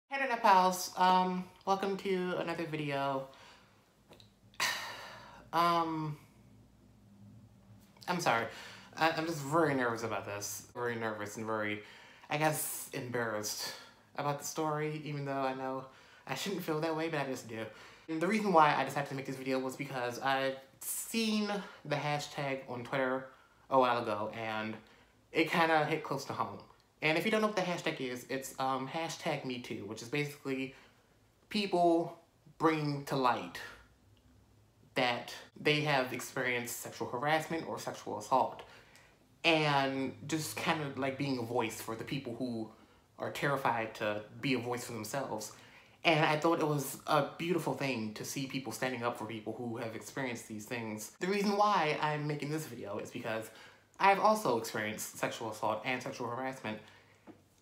Hey Internet Pals, welcome to another video. I'm sorry. I'm just very nervous about this. Very nervous and very, I guess, embarrassed about the story, even though I know I shouldn't feel that way, but I just do. And the reason why I decided to make this video was because I've seen the hashtag on Twitter a while ago, and it kind of hit close to home. And if you don't know what the hashtag is, it's hashtag #MeToo, which is basically people bringing to light that they have experienced sexual harassment or sexual assault. And just kind of like being a voice for the people who are terrified to be a voice for themselves. And I thought it was a beautiful thing to see people standing up for people who have experienced these things. The reason why I'm making this video is because I've also experienced sexual assault and sexual harassment.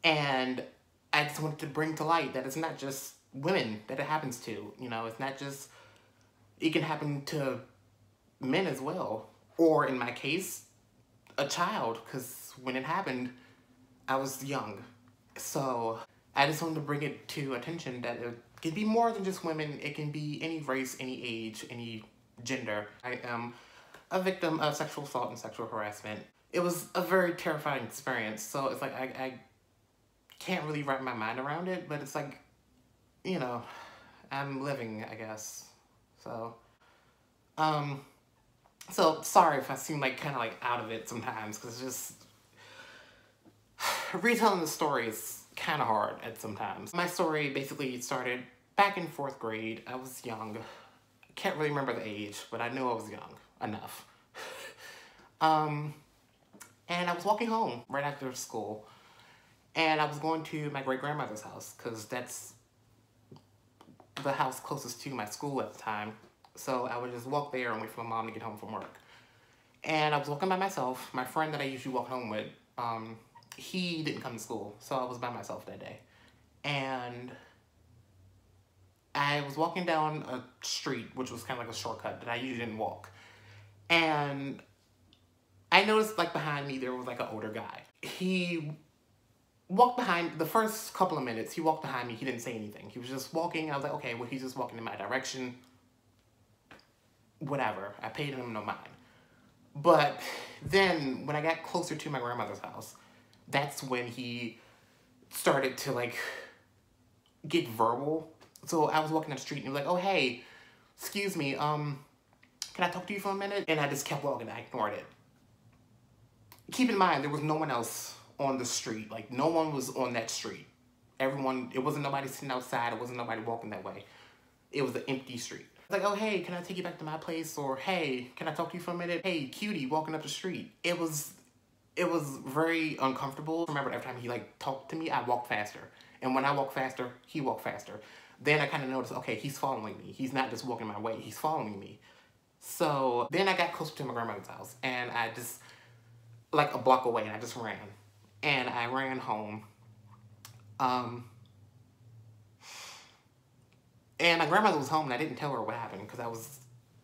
And I just wanted to bring to light that it's not just women that it happens to. You know, it's not just, it can happen to men as well. Or in my case, a child, because when it happened, I was young. So I just wanted to bring it to attention that it can be more than just women. It can be any race, any age, any gender. I am a victim of sexual assault and sexual harassment. It was a very terrifying experience. So it's like I can't really wrap my mind around it, but it's like, you know, I'm living, I guess. So, so sorry if I seem like kind of like out of it sometimes, because just retelling the story is kind of hard at sometimes. My story basically started back in 4th grade. I was young. I can't really remember the age, but I knew I was young enough. And I was walking home right after school, and I was going to my great-grandmother's house, because that's the house closest to my school at the time. So I would just walk there and wait for my mom to get home from work. And I was walking by myself. My friend that I usually walk home with, he didn't come to school, so I was by myself that day. And I was walking down a street, which was kind of like a shortcut that I usually didn't walk. And I noticed, like, behind me, there was, like, an older guy. He walked behind, the first couple of minutes, he walked behind me. He didn't say anything. He was just walking. I was like, okay, well, he's just walking in my direction. Whatever. I paid him no mind. But then, when I got closer to my grandmother's house, that's when he started to, like, get verbal. So I was walking down the street, and he was like, oh, hey, excuse me, can I talk to you for a minute? And I just kept walking. I ignored it. Keep in mind, there was no one else on the street. Like, no one was on that street. Everyone, it wasn't nobody sitting outside. It wasn't nobody walking that way. It was an empty street. Like, oh, hey, can I take you back to my place? Or, hey, can I talk to you for a minute? Hey, cutie, walking up the street. It was very uncomfortable. Remember, every time he, like, talked to me, I walked faster. And when I walked faster, he walked faster. Then I kind of noticed, okay, he's following me. He's not just walking my way. He's following me. So then I got closer to my grandmother's house, and I just, like, a block away, and I just ran. And I ran home. And my grandmother was home, and I didn't tell her what happened because I was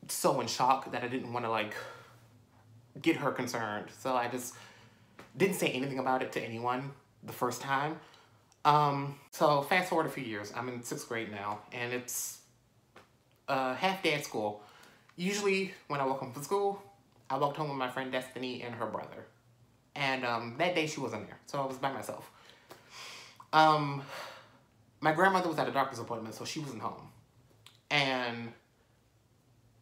so in shock that I didn't want to, like, get her concerned. So I just didn't say anything about it to anyone the first time. So fast forward a few years. I'm in 6th grade now, and it's half day at school. Usually, when I walk home from school, I walked home with my friend Destiny and her brother. And that day she wasn't there, so I was by myself. My grandmother was at a doctor's appointment, so she wasn't home. And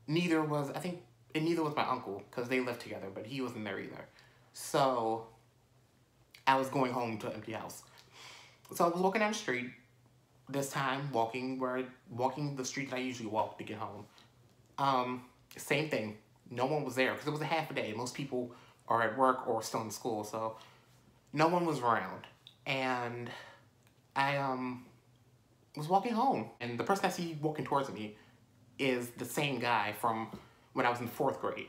neither was my uncle, because they lived together, but he wasn't there either. So I was going home to an empty house. So I was walking down the street, this time walking the street that I usually walk to get home. Same thing. No one was there, because it was a half a day. Most people are at work or still in school, so no one was around. And I was walking home, and the person I see walking towards me is the same guy from when I was in 4th grade.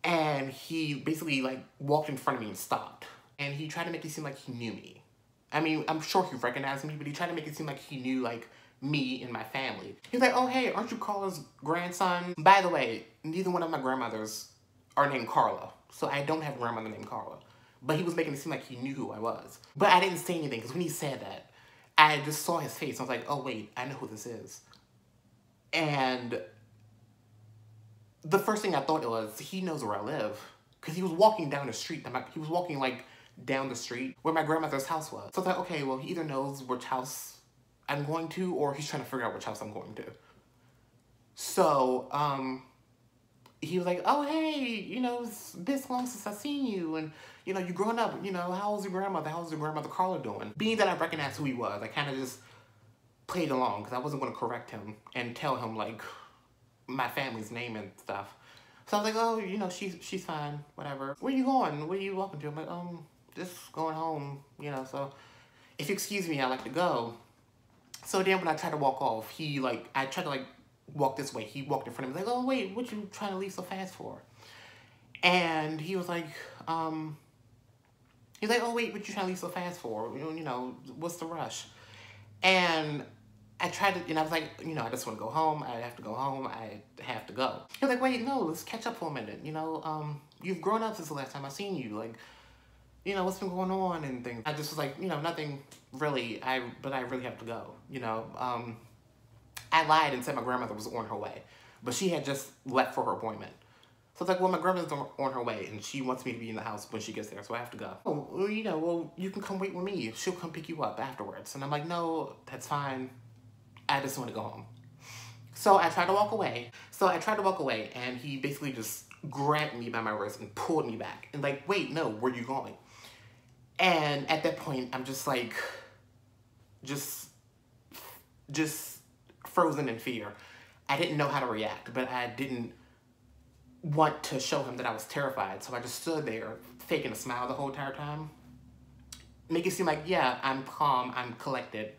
And he basically, like, walked in front of me and stopped. And he tried to make it seem like he knew me. I mean, I'm sure he recognized me, but he tried to make it seem like he knew, like, me and my family. He was like, oh, hey, aren't you Carla's grandson? By the way, neither one of my grandmothers are named Carla, so I don't have a grandmother named Carla. But he was making it seem like he knew who I was. But I didn't say anything, because when he said that, I just saw his face. I was like, oh wait, I know who this is. And the first thing I thought it was, he knows where I live. Because he was walking down the street. He was walking like down the street where my grandmother's house was. So I thought, okay, well, he either knows which house I'm going to, or he's trying to figure out which house I'm going to. So, he was like, oh, hey, you know, it's this long since I've seen you, and, you know, you growing up, you know, how's your grandmother? How's your grandmother Carla doing? Being that I recognized who he was, I kind of just played along, because I wasn't going to correct him and tell him, like, my family's name and stuff. So I was like, oh, you know, she's fine, whatever. Where you going? Where you walking to? I'm like, just going home, you know, so if you excuse me, I'd like to go. So then when I tried to walk off, he, like, I tried to, like, walk this way. He walked in front of me, like, oh, wait, what you trying to leave so fast for? And he was like, oh, wait, what you trying to leave so fast for? You know, what's the rush? And I tried to, and I was like, you know, I just want to go home. I have to go home. I have to go. He was like, wait, no, let's catch up for a minute. You know, you've grown up since the last time I seen you. Like, you know, what's been going on and things. I just was like, you know, nothing really, but I really have to go. You know, I lied and said my grandmother was on her way, but she had just left for her appointment. So it's like, well, my grandmother's on her way, and she wants me to be in the house when she gets there, so I have to go. Oh, well, you know, well, you can come wait with me. She'll come pick you up afterwards. And I'm like, no, that's fine. I just want to go home. So I tried to walk away. And he basically just grabbed me by my wrist and pulled me back. And like, wait, no, where are you going? And at that point, I'm just like, just frozen in fear. I didn't know how to react, but I didn't want to show him that I was terrified. So I just stood there, faking a smile the whole entire time. Make it seem like, yeah, I'm calm, I'm collected.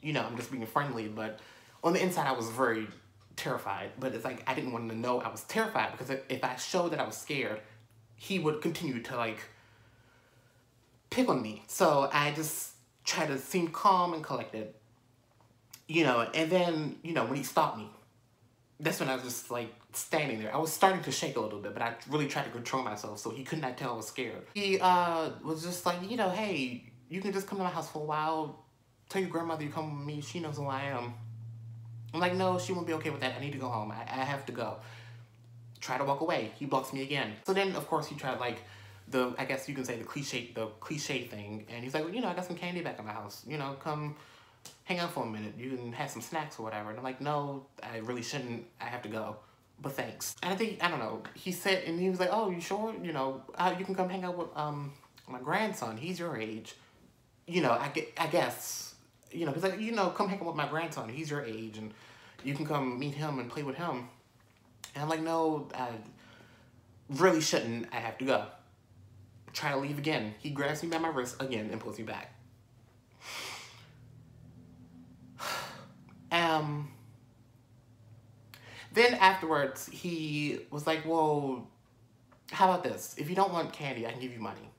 You know, I'm just being friendly, but on the inside, I was very terrified. But it's like, I didn't want him to know I was terrified, because if I showed that I was scared, he would continue to, like, pick on me. So I just tried to seem calm and collected. You know, and then, you know, when he stopped me, that's when I was just, like, standing there. I was starting to shake a little bit, but I really tried to control myself, so he could not tell I was scared. He was just like, you know, hey, you can just come to my house for a while. Tell your grandmother you come with me. She knows who I am. I'm like, no, she won't be okay with that. I need to go home. I have to go. Try to walk away. He blocks me again. So then, of course, he tried, like, I guess you can say the cliche thing. And he's like, well, you know, I got some candy back in my house. You know, come hang out for a minute. You can have some snacks or whatever. And I'm like, no, I really shouldn't. I have to go. But thanks. And I don't know. He said, and he was like, oh, you sure? You know, you can come hang out with my grandson. He's your age. You know, I guess. You know, he's like, you know, come hang out with my grandson. He's your age, and you can come meet him and play with him. And I'm like, no, I really shouldn't. I have to go. Try to leave again. He grabs me by my wrist again and pulls me back. Then afterwards, he was like, well, how about this? If you don't want candy, I can give you money.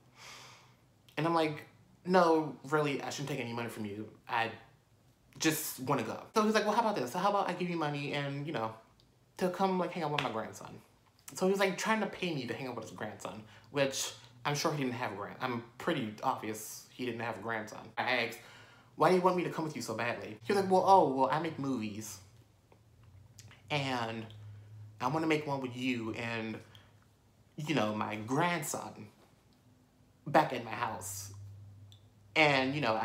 And I'm like, no, really, I shouldn't take any money from you. I just want to go. So he's like, well, how about this? So how about I give you money and, you know, to come, like, hang out with my grandson. So he was, like, trying to pay me to hang out with his grandson, which I'm sure he didn't have a I'm pretty obvious he didn't have a grandson. I asked, why do you want me to come with you so badly? He was like, well, I make movies. And I want to make one with you and, you know, my grandson back at my house. And, you know,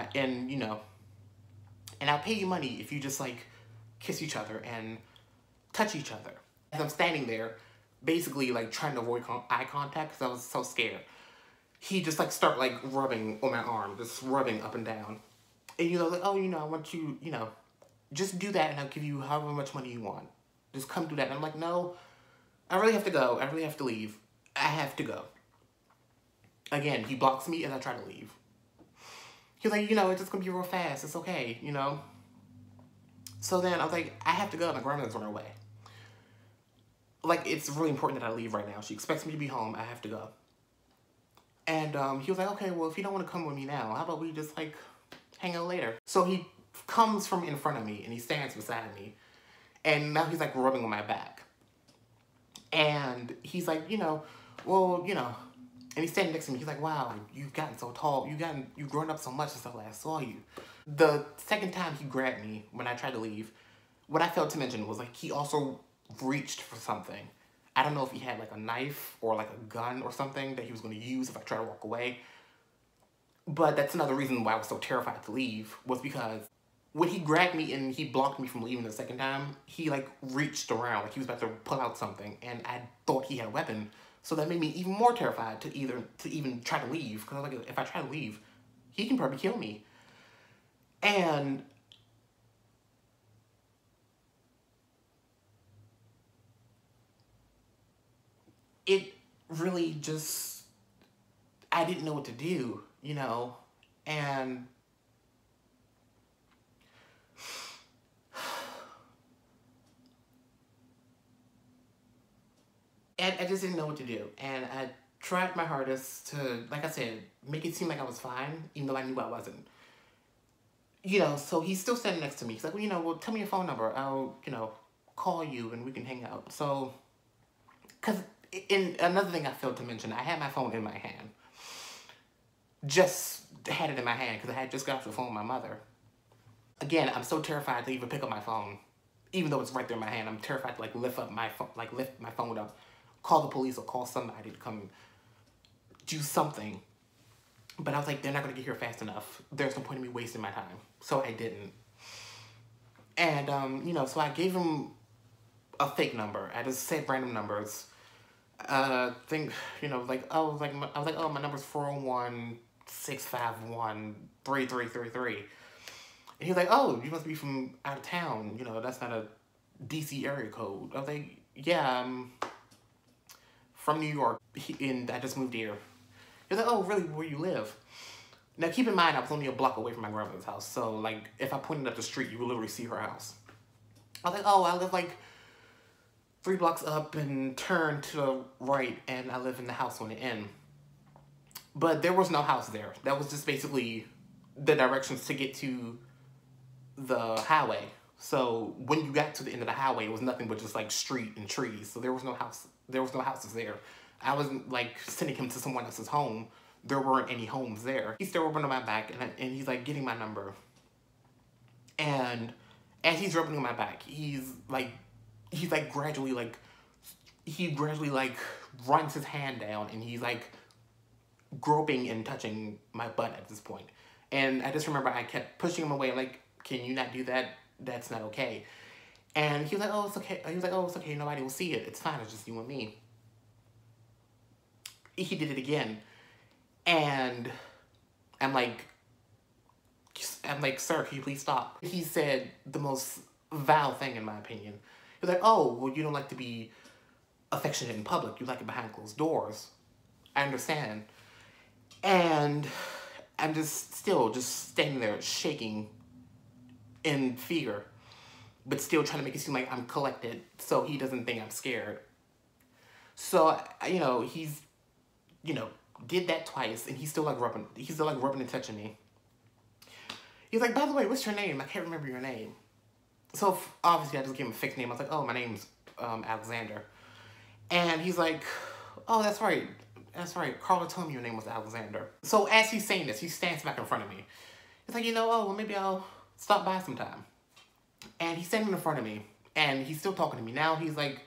and I'll pay you money if you just, like, kiss each other and touch each other. As I'm standing there, basically, like, trying to avoid eye contact because I was so scared, he just, like, start, like, rubbing on my arm, just rubbing up and down. And, you know, like, oh, you know, I want you, you know, just do that and I'll give you however much money you want. Just come do that. And I'm like, no, I really have to go. I really have to leave. I have to go. Again, he blocks me as I try to leave. He's like, you know, it's just gonna be real fast. It's okay, you know? So then I was like, I have to go. My grandmother's on her way. Like, it's really important that I leave right now. She expects me to be home. I have to go. And he was like, okay, well, if you don't want to come with me now, how about we just, like, hang out later? So he comes from in front of me, and he stands beside me. And now he's, like, rubbing on my back. And he's like, you know, well, you know, And he's standing next to me. He's like, wow, you've gotten so tall. You've grown up so much since I last saw you. The second time he grabbed me when I tried to leave, what I failed to mention was like he also reached for something. I don't know if he had like a knife or like a gun or something that he was going to use if I tried to walk away. But that's another reason why I was so terrified to leave, was because when he grabbed me and he blocked me from leaving the second time, he like reached around like he was about to pull out something, and I thought he had a weapon. So that made me even more terrified to even try to leave, because I was like, if I try to leave, he can probably kill me. And it really just, I didn't know what to do, you know, and I just didn't know what to do. And I tried my hardest to, like I said, make it seem like I was fine, even though I knew I wasn't. You know, so he's still standing next to me. He's like, well, you know, well, tell me your phone number. I'll, you know, call you and we can hang out. So, because in another thing I failed to mention, I had my phone in my hand. Just had it in my hand because I had just got off the phone with my mother. Again, I'm so terrified to even pick up my phone. Even though it's right there in my hand, I'm terrified to like lift my phone up, call the police or call somebody to come do something. But I was like, they're not going to get here fast enough. There's no point in me wasting my time. So I didn't. And, you know, so I gave him a fake number. I just said random numbers. Think, you know, like, oh, my number's 401-651-3333. And he was like, oh, you must be from out of town. You know, that's not a DC area code. I was like, yeah, I'm from New York, and I just moved here. He was like, oh, really, where you live? Now, keep in mind, I was only a block away from my grandmother's house. So, like, if I pointed up the street, you would literally see her house. I was like, oh, I live, like, 3 blocks up and turn to the right, and I live in the house on the end. But there was no house there. That was just basically the directions to get to the highway. So when you got to the end of the highway, it was nothing but just like street and trees. So there was no house. There was no houses there. I wasn't like sending him to someone else's home. There weren't any homes there. He's still rubbing on my back, and he's like getting my number. And as he's rubbing on my back, he gradually runs his hand down, and he's like groping and touching my butt at this point. And I just remember I kept pushing him away, like, can you not do that? That's not okay. And he was like, oh, it's okay. He was like, oh, it's okay. Nobody will see it. It's fine. It's just you and me. He did it again. And I'm like, sir, can you please stop? He said the most vile thing, in my opinion. He was like, oh, well, you don't like to be affectionate in public. You like it behind closed doors. I understand. And I'm just standing there shaking in fear, but still trying to make it seem like I'm collected so he doesn't think I'm scared. So, you know, he's, you know, did that twice, and he's still rubbing and touching me. He's like, by the way, what's your name? I can't remember your name. So obviously I just gave him a fake name. I was like, oh, my name's Alexander. And he's like, oh, that's right. That's right. Carla told me your name was Alexander. So as he's saying this, he stands back in front of me. He's like, you know, oh, well, maybe I'll stop by sometime. And he's standing in front of me, and he's still talking to me. Now he's like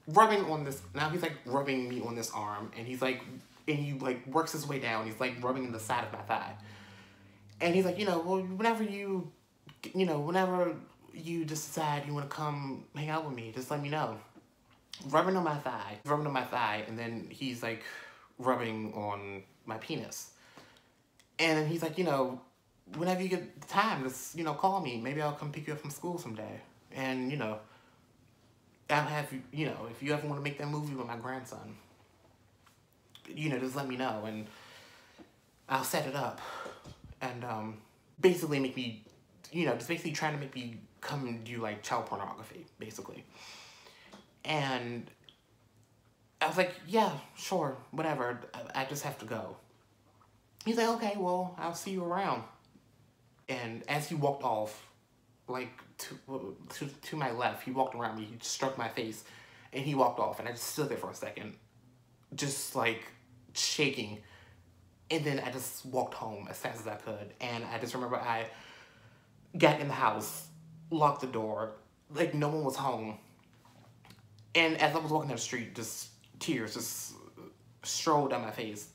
rubbing me on this arm, and he's like, and he like works his way down. He's like rubbing the side of my thigh. And he's like, you know, well, whenever you decide you want to come hang out with me, just let me know. Rubbing on my thigh, and then he's like rubbing on my penis. And then he's like, you know, whenever you get the time, just, you know, call me. Maybe I'll come pick you up from school someday. And, you know, I'll have you, you know, if you ever want to make that movie with my grandson, you know, just let me know, and I'll set it up. And, basically make me, you know, just basically trying to make me come and do, like, child pornography, basically. And I was like, yeah, sure, whatever, I just have to go. He's like, okay, well, I'll see you around. And as he walked off, like, to my left, he walked around me, he struck my face, and he walked off, and I just stood there for a second, just, like, shaking. And then I just walked home as fast as I could. And I just remember I got in the house, locked the door, like no one was home. And as I was walking down the street, just tears just strolled down my face.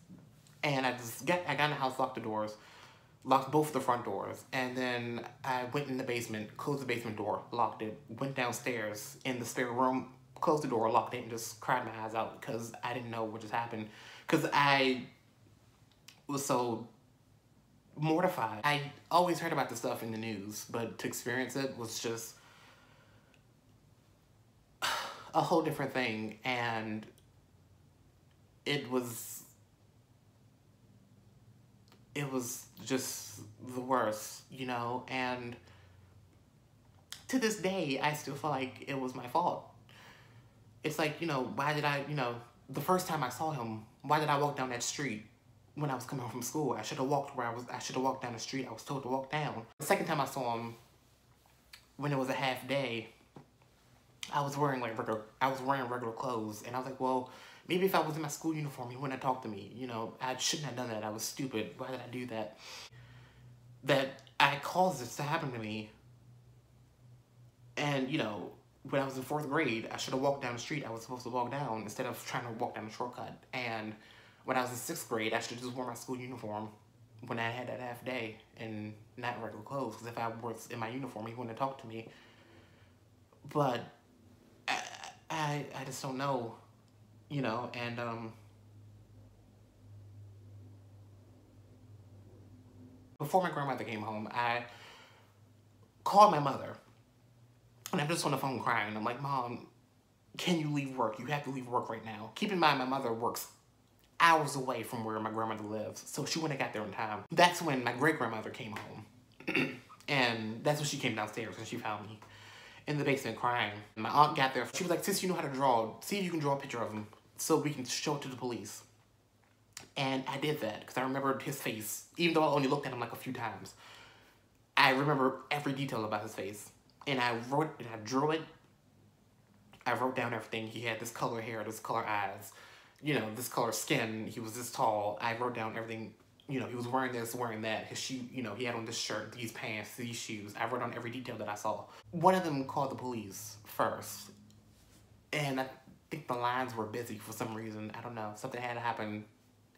And I got in the house, locked the doors, locked both the front doors, and then I went in the basement, closed the basement door, locked it, went downstairs in the spare room, closed the door, locked it, and just cried my eyes out because I didn't know what just happened. Because I was so mortified. I always heard about this stuff in the news, but to experience it was just a whole different thing, and it was just the worst, you know, and to this day, I still feel like it was my fault. It's like, you know, why did I, you know, the first time I saw him, why did I walk down that street when I was coming home from school? I should have walked I should have walked down the street I was told to walk down. The second time I saw him, when it was a half day, I was wearing regular clothes, and I was like, well, maybe if I was in my school uniform, he wouldn't have talked to me. You know, I shouldn't have done that. I was stupid. Why did I do that? That I caused this to happen to me. And, you know, when I was in 4th grade, I should have walked down the street I was supposed to walk down instead of trying to walk down the shortcut. And when I was in 6th grade, I should have just worn my school uniform when I had that half day and not regular clothes. Because if I was in my uniform, he wouldn't have talked to me. But I just don't know, you know, and before my grandmother came home, I called my mother, and I'm just on the phone crying. I'm like, Mom, can you leave work? You have to leave work right now. Keep in mind, my mother works hours away from where my grandmother lives, so she wouldn't have got there in time. That's when my great-grandmother came home, and that's when she came downstairs, and she found me in the basement crying. My aunt got there. She was like, since you know how to draw, see if you can draw a picture of him so we can show it to the police. And I did that because I remembered his face. Even though I only looked at him like a few times, I remember every detail about his face. And I drew it. I wrote down everything. He had this color hair, this color eyes, you know, this color skin. He was this tall. I wrote down everything. You know, he was wearing this, wearing that. His shoe, you know, he had on this shirt, these pants, these shoes. I wrote down every detail that I saw. One of them called the police first. And I think the lines were busy for some reason. I don't know. Something had happened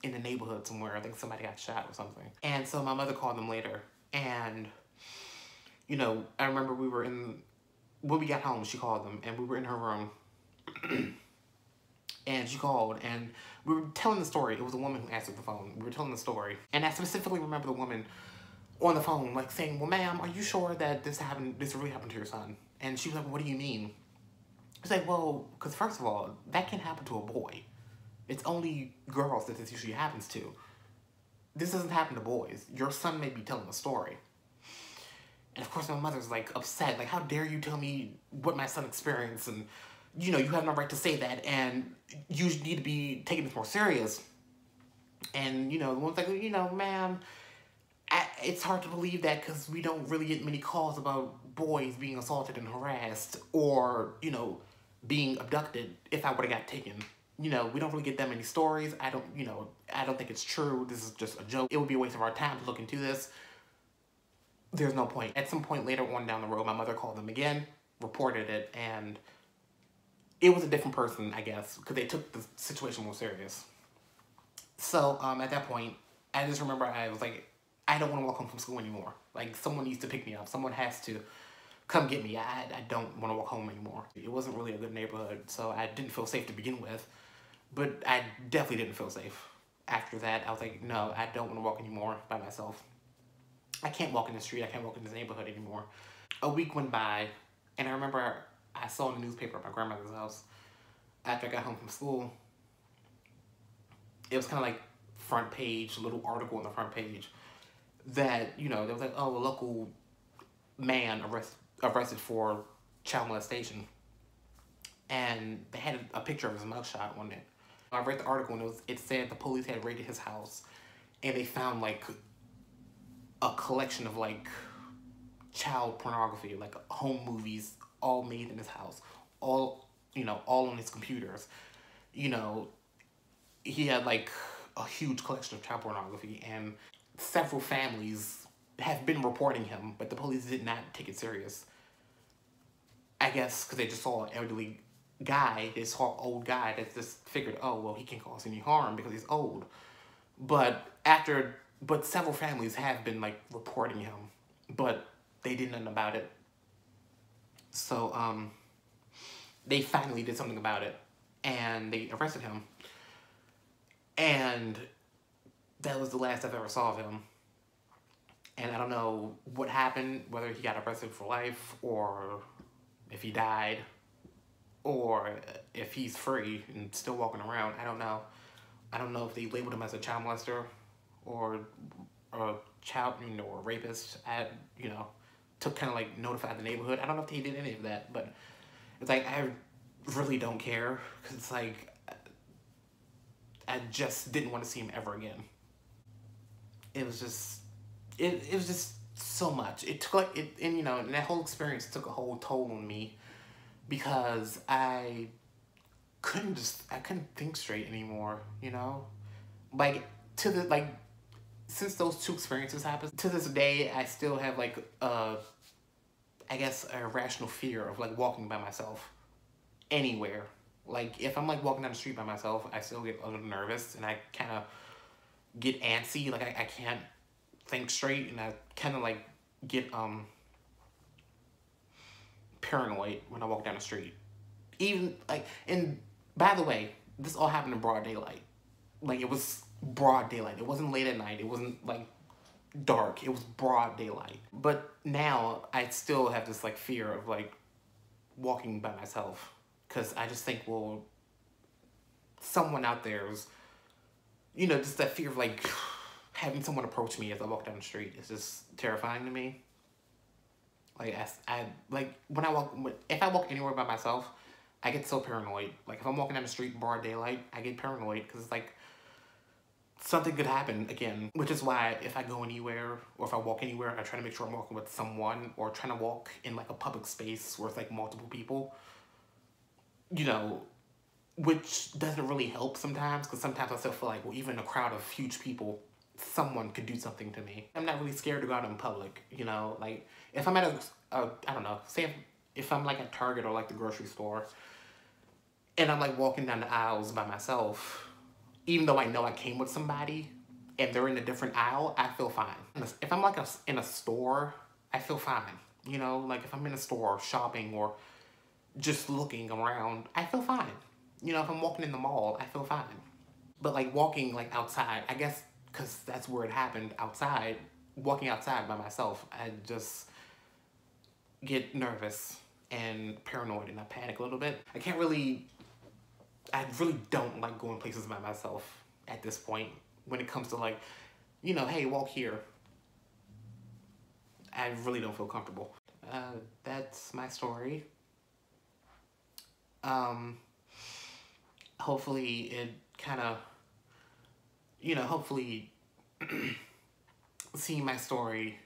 in the neighborhood somewhere. I think somebody got shot or something. And so my mother called them later. And, you know, I remember when we got home, she called them. And we were in her room. And she called, and we were telling the story. It was a woman who answered the phone. We were telling the story. And I specifically remember the woman on the phone, like, saying, well, ma'am, are you sure that this really happened to your son? And she was like, what do you mean? I was like, well, because first of all, that can happen to a boy. It's only girls that this usually happens to. This doesn't happen to boys. Your son may be telling a story. And of course, my mother's, like, upset. Like, how dare you tell me what my son experienced, and you know, you have no right to say that, and you need to be taking this more serious. And, you know, the one's like, you know, ma'am, it's hard to believe that because we don't really get many calls about boys being assaulted and harassed or, you know, being abducted if I would have got taken. You know, we don't really get that many stories. I don't think it's true. This is just a joke. It would be a waste of our time to look into this. There's no point. At some point later on down the road, my mother called them again, reported it, and it was a different person, I guess, because they took the situation more serious. So, at that point, I just remember I was like, I don't want to walk home from school anymore. Like, someone needs to pick me up. Someone has to come get me. I don't want to walk home anymore. It wasn't really a good neighborhood, so I didn't feel safe to begin with. But I definitely didn't feel safe. After that, I was like, no, I don't want to walk anymore by myself. I can't walk in the street. I can't walk in this neighborhood anymore. A week went by, and I remember I saw in the newspaper at my grandmother's house after I got home from school. It was kind of like front page, a little article on the front page that, you know, they was like, oh, a local man arrested for child molestation. And they had a picture of his mugshot on it. I read the article, and it said the police had raided his house, and they found, like, a collection of, like, child pornography, like home movies, all made in his house, all, you know, all on his computers. You know, he had, like, a huge collection of child pornography, and several families have been reporting him, but the police did not take it serious. I guess because they just saw an elderly guy, this old guy that just figured, oh, well, he can't cause any harm because he's old. But several families have been like reporting him, but they did nothing about it. So, they finally did something about it, and they arrested him. And that was the last I've ever saw of him. And I don't know what happened, whether he got arrested for life, or if he died, or if he's free and still walking around. I don't know. I don't know if they labeled him as a child molester, or a child, or a rapist. To kind of like notify the neighborhood. I don't know if he did any of that, but it's like, I really don't care, because it's like, I just didn't want to see him ever again. It was just, it was just so much. It took like, and that whole experience took a whole toll on me, because I couldn't think straight anymore, Like, since those two experiences happened, to this day, I still have like, I guess, a irrational fear of like walking by myself anywhere. Like, if I'm like walking down the street by myself, I still get a little nervous, and I kind of get antsy. Like, I can't think straight, and I kind of like get paranoid when I walk down the street. Even like, and by the way, this all happened in broad daylight. Like, it was broad daylight. It wasn't late at night. It wasn't like dark. It was broad daylight. But now I still have this like fear of like walking by myself, because I just think, well, someone out there is, just that fear of like having someone approach me as I walk down the street is just terrifying to me. Like, I like if I walk anywhere by myself, I get so paranoid. Like, if I'm walking down the street in broad daylight, I get paranoid, because it's like something could happen again. Which is why if I go anywhere, or if I walk anywhere, I try to make sure I'm walking with someone, or trying to walk in like a public space where it's like multiple people. Which doesn't really help sometimes, because sometimes I still feel like, well, even in a crowd of huge people, someone could do something to me. I'm not really scared to go out in public, Like, if I'm at I don't know, say if I'm like at Target or like the grocery store, and I'm like walking down the aisles by myself, even though I know I came with somebody, and they're in a different aisle, I feel fine. If I'm like in a store, I feel fine. Like, if I'm in a store shopping or just looking around, I feel fine. If I'm walking in the mall, I feel fine. But like walking like outside, I guess, because that's where it happened, outside, walking outside by myself, I just get nervous and paranoid, and I panic a little bit. I really don't like going places by myself at this point, when it comes to like, hey, walk here. I really don't feel comfortable. That's my story. Hopefully it kind of, hopefully seeing my story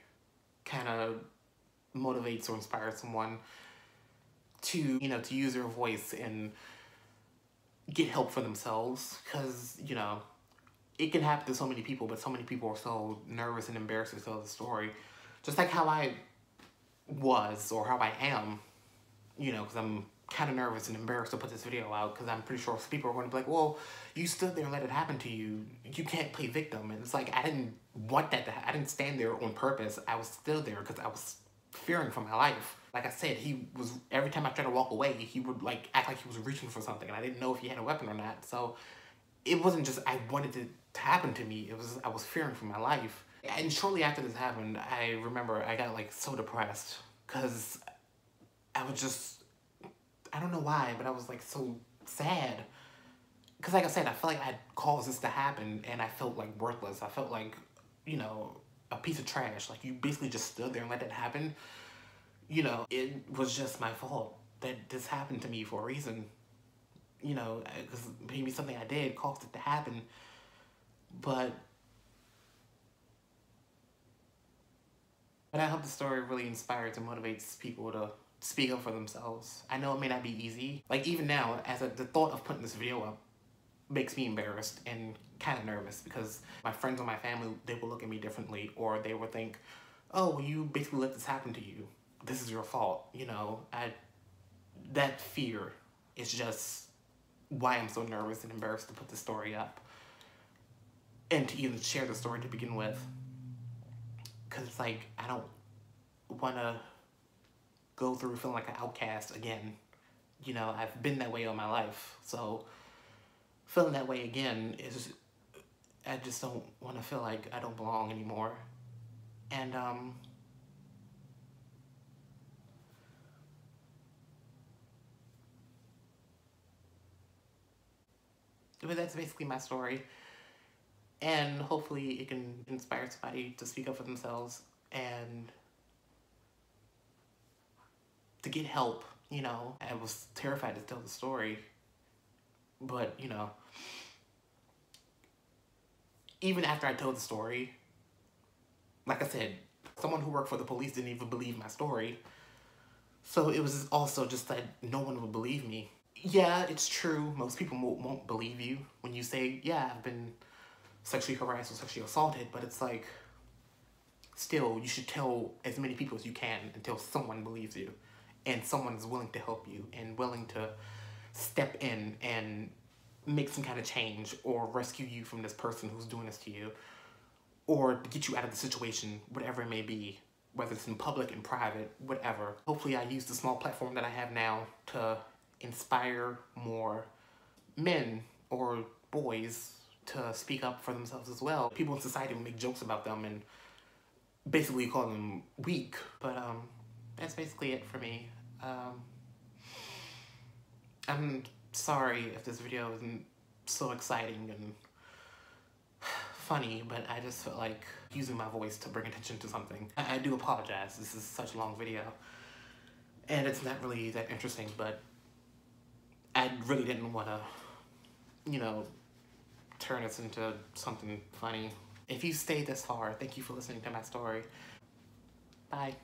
kind of motivates or inspires someone to, to use their voice and get help for themselves. Because, it can happen to so many people, but so many people are so nervous and embarrassed to tell the story. Just like how I was, or how I am, because I'm kind of nervous and embarrassed to put this video out, because I'm pretty sure people are going to be like, well, you stood there and let it happen to you. You can't play victim. And it's like, I didn't want that to happen. I didn't stand there on purpose. I was still there because I was fearing for my life. Like I said, every time I tried to walk away, he would like act like he was reaching for something, and I didn't know if he had a weapon or not. So it wasn't just I wanted it to happen to me. I was fearing for my life. And shortly after this happened, I remember I got like so depressed, because I was just, I don't know why, but I was like so sad. Because like I said, I felt like I had caused this to happen, and I felt like worthless. I felt like, a piece of trash. Like, you basically just stood there and let it happen. It was just my fault that this happened to me for a reason. Because maybe something I did caused it to happen. But I hope the story really inspires and motivates people to speak up for themselves. I know it may not be easy. Like, even now, the thought of putting this video up makes me embarrassed and kind of nervous because my friends or my family, they will look at me differently, or they will think, oh, well, you basically let this happen to you. This is your fault, you know. That fear is just why I'm so nervous and embarrassed to put the story up and to even share the story to begin with. Because it's like, I don't want to go through feeling like an outcast again. You know, I've been that way all my life, so feeling that way again is, I just don't want to feel like I don't belong anymore. And but that's basically my story, and hopefully it can inspire somebody to speak up for themselves and to get help. You know, I was terrified to tell the story, but you know, even after I told the story, like I said, someone who worked for the police didn't even believe my story. So it was also just that no one would believe me. Yeah, it's true. Most people won't believe you when you say, yeah, I've been sexually harassed or sexually assaulted, but it's like, still, you should tell as many people as you can until someone believes you and someone is willing to help you and willing to step in and make some kind of change or rescue you from this person who's doing this to you, or to get you out of the situation, whatever it may be, whether it's in public, in private, whatever. Hopefully I use the small platform that I have now to inspire more men or boys to speak up for themselves as well. People in society will make jokes about them and basically call them weak, but that's basically it for me. I'm sorry if this video isn't so exciting and funny, but I just felt like using my voice to bring attention to something. I do apologize, this is such a long video, and it's not really that interesting, but I really didn't want to, you know, turn this into something funny. If you stayed this far, thank you for listening to my story. Bye.